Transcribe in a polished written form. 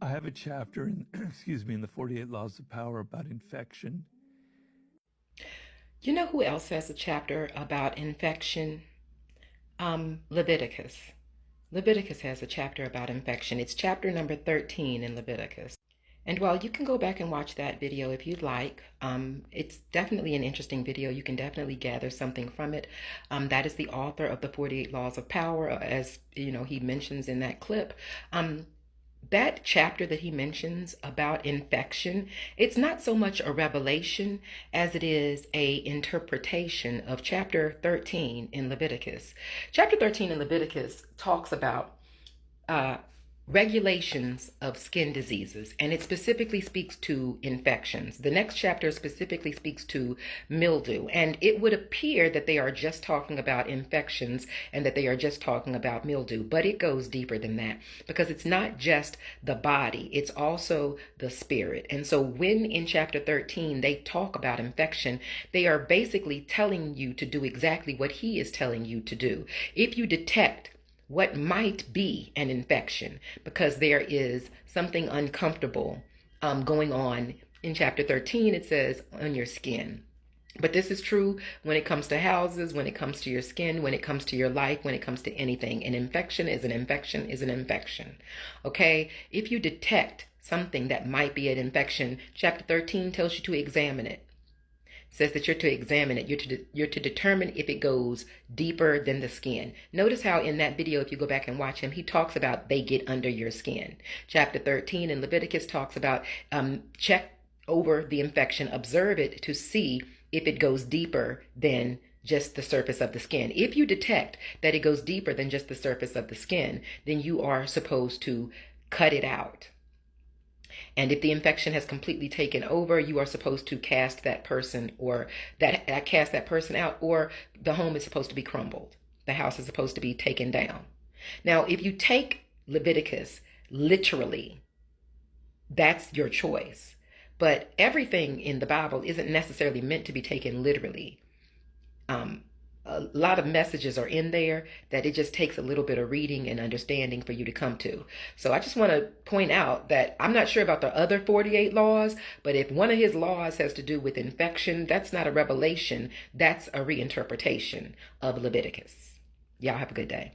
I have a chapter in, excuse me, in the 48 Laws of Power about infection. You know who else has a chapter about infection? Leviticus. Leviticus has a chapter about infection. It's chapter number 13 in Leviticus. And while you can go back and watch that video if you'd like, it's definitely an interesting video. You can definitely gather something from it. That is the author of the 48 Laws of Power, as you know, he mentions in that clip. That chapter that he mentions about infection, it's not so much a revelation as it is a interpretation of chapter 13 in Leviticus. Chapter 13 in Leviticus talks about uh, regulations of skin diseases, and it specifically speaks to infections. The next chapter specifically speaks to mildew, and it would appear that they are just talking about infections and that they are just talking about mildew, but it goes deeper than that because it's not just the body, it's also the spirit. And so when in chapter 13 they talk about infection, they are basically telling you to do exactly what he is telling you to do. If you detect what might be an infection because there is something uncomfortable going on in chapter 13, it says on your skin. But this is true when it comes to houses, when it comes to your skin, when it comes to your life, when it comes to anything. An infection is an infection is an infection. Okay? If you detect something that might be an infection, chapter 13 tells you to examine it. Says that you're to examine it. You're to determine if it goes deeper than the skin. Notice how in that video, if you go back and watch him, he talks about they get under your skin. Chapter 13 in Leviticus talks about check over the infection, observe it to see if it goes deeper than just the surface of the skin. If you detect that it goes deeper than just the surface of the skin, then you are supposed to cut it out. And if the infection has completely taken over, you are supposed to cast that person or cast that person out, or the home is supposed to be crumbled. The house is supposed to be taken down. Now, if you take Leviticus literally, that's your choice. But everything in the Bible isn't necessarily meant to be taken literally. A lot of messages are in there that it just takes a little bit of reading and understanding for you to come to. So I just want to point out that I'm not sure about the other 48 laws, but if one of his laws has to do with infection, that's not a revelation. That's a reinterpretation of Leviticus. Y'all have a good day.